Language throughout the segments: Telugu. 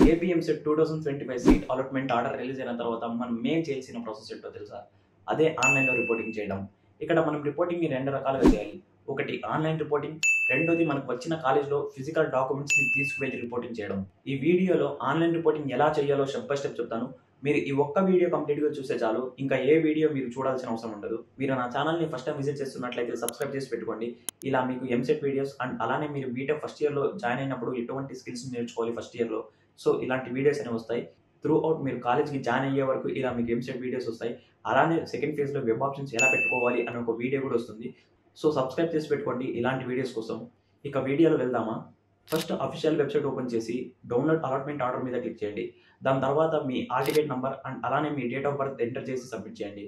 AP EAMCET 2025 seat allotment order release అయిన తర్వాత మనం మెయిన్ చేయాల్సిన ప్రాసెస్ ఏంటో తెలుసా? అదే ఆన్లైన్లో రిపోర్టింగ్ చేయడం. ఇక్కడ మనం రిపోర్టింగ్ని రెండు రకాలుగా చేయాలి. ఒకటి ఆన్లైన్ రిపోర్టింగ్, రెండోది మనకు వచ్చిన కాలేజ్లో ఫిజికల్ డాక్యుమెంట్స్ని తీసుకువెళ్ళి రిపోర్టింగ్ చేయడం. ఈ వీడియోలో ఆన్లైన్ రిపోర్టింగ్ ఎలా చేయాలో స్టెప్ బై స్టెప్ చెప్తాను. మీరు ఈ ఒక్క వీడియో కంప్లీట్గా చూస్తే చాలు, ఇంకా ఏ వీడియో మీరు చూడాల్సిన అవసరం ఉండదు. మీరు నా ఛానల్ని ఫస్ట్ టైం విజిట్ చేస్తున్నట్లయితే సబ్స్క్రైబ్ చేసి పెట్టుకోండి. ఇలా మీకు ఎంసెట్ వీడియోస్ అండ్ అలానే మీరు బీటెక్ ఫస్ట్ ఇయర్లో జాయిన్ అయినప్పుడు ఎటువంటి స్కిల్స్ నేర్చుకోవాలి ఫస్ట్ ఇయర్లో, సో ఇలాంటి వీడియోస్ అనేవి వస్తాయి. త్రూ అవుట్ మీరు కాలేజ్కి జాయిన్ అయ్యే వరకు ఇలా మీకు ఎంసెట్ వీడియోస్ వస్తాయి. అలానే సెకండ్ ఫేజ్లో వెబ్ ఆప్షన్స్ ఎలా పెట్టుకోవాలి అనే ఒక వీడియో కూడా వస్తుంది. సో సబ్స్క్రైబ్ చేసి పెట్టుకోండి ఇలాంటి వీడియోస్ కోసం. ఇక వీడియోలో వెళ్దామా? ఫస్ట్ అఫీషియల్ వెబ్సైట్ ఓపెన్ చేసి డౌన్లోడ్ అలాట్మెంట్ ఆర్డర్ మీద క్లిక్ చేయండి. దాని తర్వాత మీ హాల్ టికెట్ నెంబర్ అండ్ అలానే మీ డేట్ ఆఫ్ బర్త్ ఎంటర్ చేసి సబ్మిట్ చేయండి.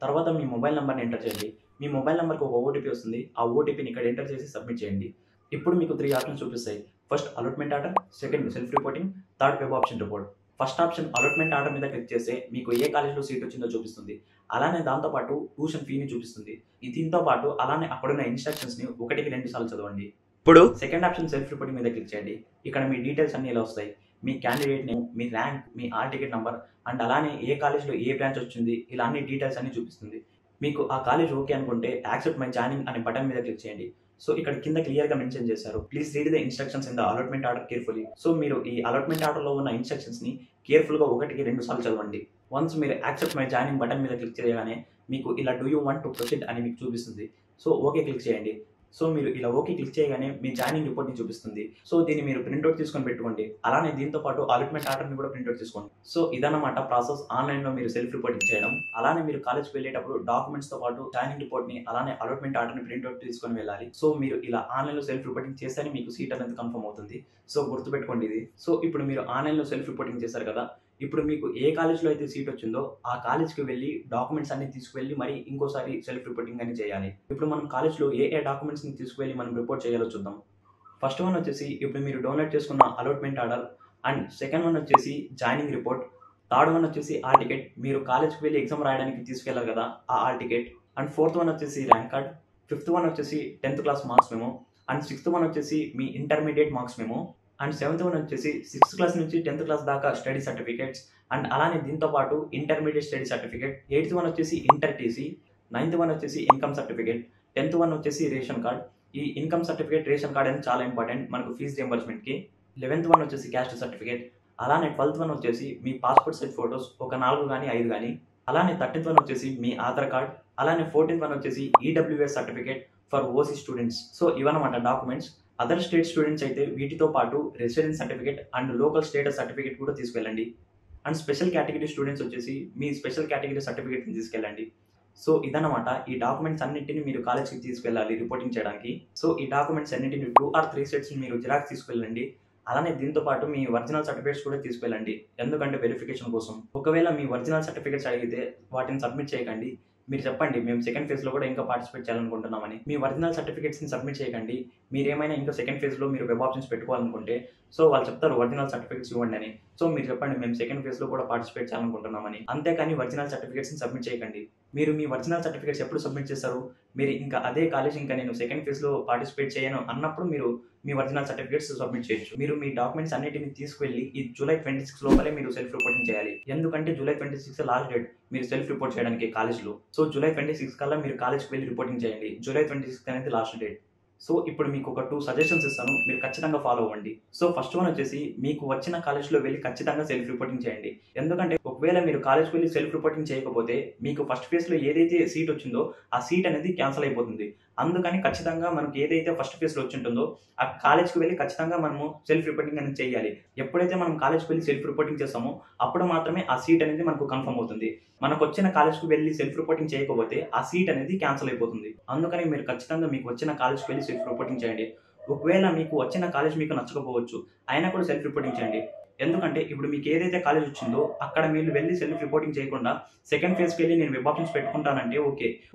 తర్వాత మీ మొబైల్ నెంబర్ని ఎంటర్ చేయండి. మీ మొబైల్ నెంబర్కి ఒక ఓటీపీ వస్తుంది. ఆ ఓటీపీని ఇక్కడ ఎంటర్ చేసి సబ్మిట్ చేయండి. ఇప్పుడు మీకు 3 ఆప్షన్స్ చూపిస్తాయి. First allotment order, second self reporting, third web option report. First option allotment order మీద క్లిక్ చేస్తే మీకు ఏ కాలేజ్లో సీట్ వచ్చిందో చూపిస్తుంది. అలానే దాంతోపాటు ట్యూషన్ ఫీని చూపిస్తుంది. దీంతో పాటు అలానే అక్కడున్న ఇన్స్ట్రక్షన్స్ని 1కి 2 సార్లు చదవండి. ఇప్పుడు సెకండ్ ఆప్షన్ సెల్ఫ్ రిపోర్టింగ్ మీద క్లిక్ చేయండి. ఇక్కడ మీ డీటెయిల్స్ అన్ని ఇలా వస్తాయి. మీ క్యాండిడేట్ నేమ్, మీ ర్యాంక్, మీ హాల్ టికెట్ నెంబర్ అండ్ అలానే ఏ కాలేజ్లో ఏ బ్రాంచ్ వచ్చింది, ఇలా అన్ని డీటెయిల్స్ అన్ని చూపిస్తుంది. మీకు ఆ కాలేజ్ ఓకే అనుకుంటే యాక్సెప్ట్ మై జాయినింగ్ అనే బటన్ మీద క్లిక్ చేయండి. సో ఇక్కడ కింద క్లియర్గా మెన్షన్ చేశారు, please read the instructions in the allotment order carefully. So మీరు ఈ అలాట్మెంట్ ఆర్డర్లో ఉన్న ఇన్స్ట్రక్షన్స్ని కేర్ఫుల్గా 1కి 2 సార్లు చదవండి. వన్స్ మీరు యాక్సెప్ట్ మై జాయినింగ్ బటన్ మీద క్లిక్ చేయగానే మీకు ఇలా do you want to proceed అని మీకు చూపిస్తుంది. సో ఓకే క్లిక్ చేయండి. సో మీరు ఇలా ఓకే క్లిక్ చేయగానే మీ జాయినింగ్ రిపోర్ట్ని చూపిస్తుంది. సో దీన్ని మీరు ప్రింట్అవుట్ తీసుకొని పెట్టుకోండి. అలానే దీంతో పాటు అలాట్మెంట్ ఆర్డర్ని కూడా ప్రింట్అవుట్ తీసుకోండి. సో ఇదన్నమాట ప్రాసెస్ ఆన్లైన్లో మీరు సెల్ఫ్ రిపోర్టింగ్ చేయడం. అలానే మీరు కాలేజ్కి వెళ్ళేటప్పుడు డాక్యుమెంట్స్తో పాటు జాయినింగ్ రిపోర్ట్ని అలానే అలాట్మెంట్ ఆర్డర్ని ప్రింట్అవుట్ తీసుకొని వెళ్ళాలి. సో మీరు ఇలా ఆన్లైన్లో సెల్ఫ్ రిపోర్టింగ్ చేస్తేనే మీకు సీట్ అనేది కన్ఫర్మ్ అవుతుంది. సో గుర్తుపెట్టుకోండి ఇది. సో ఇప్పుడు మీరు ఆన్లైన్లో సెల్ఫ్ రిపోర్టింగ్ చేశారు కదా, ఇప్పుడు మీకు ఏ కాలేజ్లో అయితే సీట్ వచ్చిందో ఆ కాలేజ్కి వెళ్ళి డాక్యుమెంట్స్ అన్ని తీసుకువెళ్ళి మరి ఇంకోసారి సెల్ఫ్ రిపోర్టింగ్ అని చేయాలి. ఇప్పుడు మనం కాలేజ్లో ఏ డాక్యుమెంట్స్ని తీసుకువెళ్ళి మనం రిపోర్ట్ చేయాలో చూద్దాం. ఫస్ట్ వన్ వచ్చేసి ఇప్పుడు మీరు డౌన్లోడ్ చేసుకున్న allotment order, and second one వచ్చేసి జాయినింగ్ రిపోర్ట్, థర్డ్ వన్ వచ్చేసి హాల్ టికెట్, మీరు కాలేజ్కి వెళ్ళి ఎగ్జామ్ రాయడానికి తీసుకెళ్ళాలి కదా ఆ hall ticket, and fourth one వచ్చేసి ర్యాంక్ కార్డ్, ఫిఫ్త్ వన్ వచ్చేసి 10th class marks memo, and sixth one వచ్చేసి మీ intermediate marks memo, and 7th one వచ్చేసి 6th క్లాస్ నుంచి 10th క్లాస్ దాకా స్టడీ సర్టిఫికేట్స్ అండ్ అలానే దీంతో పాటు intermediate study certificate, 8th one వచ్చేసి ఇంటర్ టీసీ, 9th వన్ వచ్చేసి ఇన్కమ్ సర్టిఫికేట్, 10th వన్ వచ్చేసి రేషన్ కార్డ్. ఈ ఇన్కమ్ సర్టిఫికేట్, రేషన్ కార్డ్ అనేది చాలా ఇంపార్టెంట్ మనకు ఫీజు రియంబర్స్మెంట్కి. 11th వన్ వచ్చేసి క్యాస్ట్ సర్టిఫికేట్. అలానే 12th వన్ వచ్చేసి మీ పాస్పోర్ట్ సైజ్ ఫొటోస్ ఒక 4 కానీ 5 కానీ. అలానే 13th వన్ వచ్చేసి మీ ఆధార్ కార్డ్. అలానే 14th వన్ వచ్చేసి EWS certificate for OC students. So ఇవన్నమాట డాక్యుమెంట్స్. అదర్ స్టేట్ స్టూడెంట్స్ అయితే వీటితో పాటు residence certificate and local status certificate కూడా తీసుకెళ్ళండి. అండ్ స్పెషల్ కేటగిరీ స్టూడెంట్స్ వచ్చేసి మీ స్పెషల్ కేటగిరీ సర్టిఫికేట్ని తీసుకెళ్ళండి. సో ఇదన్నమాట ఈ డాక్యుమెంట్స్ అన్నింటినీ మీరు కాలేజ్కి తీసుకెళ్ళాలి రిపోర్టింగ్ చేయడానికి. సో ఈ డాక్యుమెంట్స్ అన్నింటినీ 2 or 3 సెట్స్ మీరు జిరాక్స్ తీసుకెళ్ళండి. అలానే దీంతో పాటు మీ ఒరిజినల్ సర్టిఫికేట్స్ కూడా తీసుకెళ్ళండి, ఎందుకంటే వెరిఫికేషన్ కోసం. ఒకవేళ మీ ఒరిజినల్ సర్టిఫికేట్స్ అడిగితే వాటిని సబ్మిట్ చేయకండి. మీరు చెప్పండి మేము సెకండ్ ఫేజ్లో కూడా ఇంకా పార్టిసిపేట్ చేయాలనుకుంటున్నామని. మీ ఒరిజినల్ సర్టిఫికేట్స్ని సబ్మిట్ చేయకండి. మీరు ఏమైనా ఇంకా సెకండ్ ఫేజ్లో మీరు వెబ్ ఆప్షన్స్ పెట్టుకోవాలనుకుంటే సో వాళ్ళు చెప్తారు ఒరిజినల్ సర్టిఫికేట్స్ ఇవ్వండి అని. సో మీరు చెప్పండి మేము సెకండ్ ఫేజ్లో కూడా పార్టిసిపేట్ చేయాలనుకుంటున్నామని. అంతేకాని ఒరిజినల్ సర్టిఫికేట్స్ని సబ్మిట్ చేయకండి. మీరు మీ ఒరిజినల్ సర్టిఫికేట్స్ ఎప్పుడు సబ్మిట్ చేస్తారు? మీరు ఇంకా అదే కాలేజ్ ఇంకా నేను సెకండ్ ఫేజ్లో పార్టిసిపేట్ చేయను అన్నప్పుడు మీరు మీ ఒరిజినల్ సర్టిఫికేట్స్ సబ్మిట్ చేయొచ్చు. మీరు మీ డాక్యుమెంట్స్ అన్నిటిని తీసుకువెళ్ళి ఈ జూలై 26 లోపలే మీరు సెల్ఫ్ రిపోర్టింగ్ చేయాలి. ఎందుకంటే జూలై 26 లాస్ట్ డేట్ మీరు సెల్ఫ్ రిపోర్ట్ చేయడానికి కాలేజ్లో. సో జూలై 26 కల్లా మీరు కాలేజ్కి వెళ్ళి రిపోర్టింగ్ చేయండి. జూలై 26 అనేది లాస్ట్ డేట్. సో ఇప్పుడు మీకు ఒక 2 సజెషన్స్ ఇస్తాను, మీరు ఖచ్చితంగా ఫాలో అవ్వండి. సో ఫస్ట్ వన్ వచ్చేసి మీకు వచ్చిన కాలేజ్లో వెళ్ళి ఖచ్చితంగా సెల్ఫ్ రిపోర్టింగ్ చేయండి. ఎందుకంటే ఒకవేళ మీరు కాలేజ్కి వెళ్ళి సెల్ఫ్ రిపోర్టింగ్ చేయకపోతే మీకు ఫస్ట్ ఫేజ్లో ఏదైతే సీట్ వచ్చిందో ఆ సీట్ అనేది క్యాన్సిల్ అయిపోతుంది. అందుకని ఖచ్చితంగా మనకి ఏదైతే ఫస్ట్ ఫేజ్లో వచ్చింటుందో ఆ కాలేజ్కి వెళ్ళి ఖచ్చితంగా మనము సెల్ఫ్ రిపోర్టింగ్ అనేది చేయాలి. ఎప్పుడైతే మనం కాలేజ్కి వెళ్ళి సెల్ఫ్ రిపోర్టింగ్ చేస్తామో అప్పుడు మాత్రమే ఆ సీట్ అనేది మనకు కన్ఫర్మ్ అవుతుంది. మనకు వచ్చిన కాలేజ్కి వెళ్ళి సెల్ఫ్ రిపోర్టింగ్ చేయకపోతే ఆ సీట్ అనేది క్యాన్సిల్ అయిపోతుంది. అందుకని మీరు ఖచ్చితంగా మీకు వచ్చిన కాలేజ్కి వెళ్ళి సెల్ఫ్ రిపోర్టింగ్ చేయండి. ఒకవేళ మీకు వచ్చిన కాలేజ్ మీకు నచ్చకపోవచ్చు, అయినా కూడా సెల్ఫ్ రిపోర్టింగ్ చేయండి. ఎందుకంటే ఇప్పుడు మీకు ఏదైతే కాలేజ్ వచ్చిందో అక్కడ మీరు వెళ్ళి సెల్ఫ్ రిపోర్టింగ్ చేయకుండా సెకండ్ ఫేజ్కి వెళ్ళి నేను వెబ్ ఆప్షన్స్ పెట్టుకుంటానంటే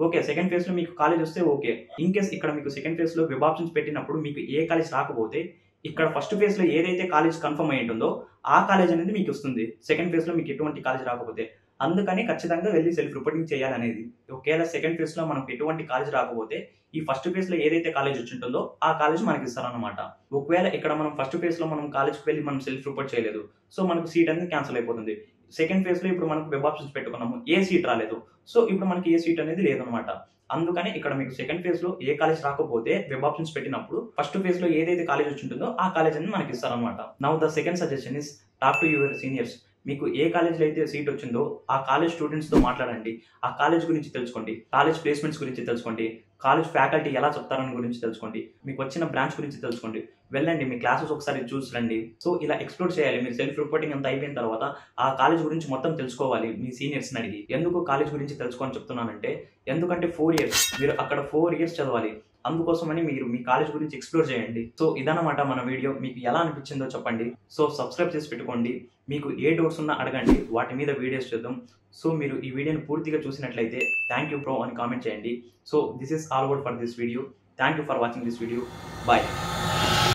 ఓకే సెకండ్ ఫేజ్లో మీకు కాలేజ్ వస్తే ఓకే. ఇన్ కేస్ ఇక్కడ మీకు సెకండ్ ఫేజ్లో వెబ్ ఆప్షన్స్ పెట్టినప్పుడు మీకు ఏ కాలేజ్ రాకపోతే ఇక్కడ ఫస్ట్ ఫేజ్ లో ఏదైతే కాలేజ్ కన్ఫర్మ్ అయ్యి ఉంటుందో ఆ కాలేజ్ అనేది మీకు వస్తుంది. సెకండ్ ఫేజ్ లో మీకు ఎటువంటి కాలేజ్ రాకపోతే అందుకని ఖచ్చితంగా వెళ్ళి సెల్ఫ్ రిపోర్టింగ్ చేయాలనేది. ఒకవేళ సెకండ్ ఫేజ్‌లో మనకు ఎటువంటి కాలేజ్ రాకపోతే ఈ ఫస్ట్ ఫేజ్‌లో ఏదైతే కాలేజ్ వచ్చుంటుందో ఆ కాలేజ్ మనకి ఇస్తారన్నమాట. ఒకవేళ ఇక్కడ మనం ఫస్ట్ ఫేజ్‌లో మనం కాలేజ్‌కి వెళ్లి మనం సెల్ఫ్ రిపోర్ట్ చేయలేదు. సో మనకు సీట్ అనేది క్యాన్సిల్ అయిపోతుంది. సెకండ్ ఫేజ్‌లో ఇప్పుడు మనకు వెబ్ ఆప్షన్స్ పెట్టుకున్నాము. ఏ సీట్ రాలేదు. సో ఇప్పుడు మనకి ఏ సీట్ అనేది లేదన్నమాట. అందుకని ఇక్కడ మీకు సెకండ్ ఫేజ్‌లో ఏ కాలేజ్ రాకపోతే వెబ్ ఆప్షన్స్ పెట్టినప్పుడు ఫస్ట్ ఫేజ్‌లో ఏదైతే కాలేజ్ వచ్చుంటుందో ఆ కాలేజ్ అనేది మనకి ఇస్తారన్నమాట. Now the second suggestion is talk to your seniors. మీకు ఏ కాలేజ్‌లో అయితే సీట్ వచ్చిందో ఆ కాలేజ్ స్టూడెంట్స్‌తో మాట్లాడండి. ఆ కాలేజ్ గురించి తెలుసుకోండి. కాలేజ్ ప్లేస్‌మెంట్స్ గురించి తెలుసుకోండి. కాలేజ్ ఫ్యాకల్టీ ఎలా చెప్తారని గురించి తెలుసుకోండి. మీకు వచ్చిన బ్రాంచ్ గురించి తెలుసుకోండి. వెళ్ళండి మీ క్లాసెస్ ఒకసారి చూసి రండి. సో ఇలా ఎక్స్‌ప్లోర్ చేయాలి. మీరు సెల్ఫ్ రిపోర్టింగ్ అంతా అయిపోయిన తర్వాత ఆ కాలేజ్ గురించి మొత్తం తెలుసుకోవాలి మీ సీనియర్స్‌ని అడిగి. ఎందుకు కాలేజ్ గురించి తెలుసుకోని చెప్తున్నానంటే ఎందుకంటే 4 ఇయర్స్ మీరు అక్కడ 4 ఇయర్స్ చదవాలి. అందుకోసమని మీరు మీ కాలేజ్ గురించి ఎక్స్‌ప్లోర్ చేయండి. సో ఇదన్నమాట మన వీడియో. మీకు ఎలా అనిపించిందో చెప్పండి. సో సబ్స్క్రైబ్ చేసి పెట్టుకోండి. మీకు ఏ డౌట్స్ ఉన్నా అడగండి. వాటి మీద వీడియోస్ చేద్దాం. సో మీరు ఈ వీడియోని పూర్తిగా చూసినట్లయితే థాంక్ యూ బ్రో అని కామెంట్ చేయండి. So this is all about for this video. Thank you for watching this video. By.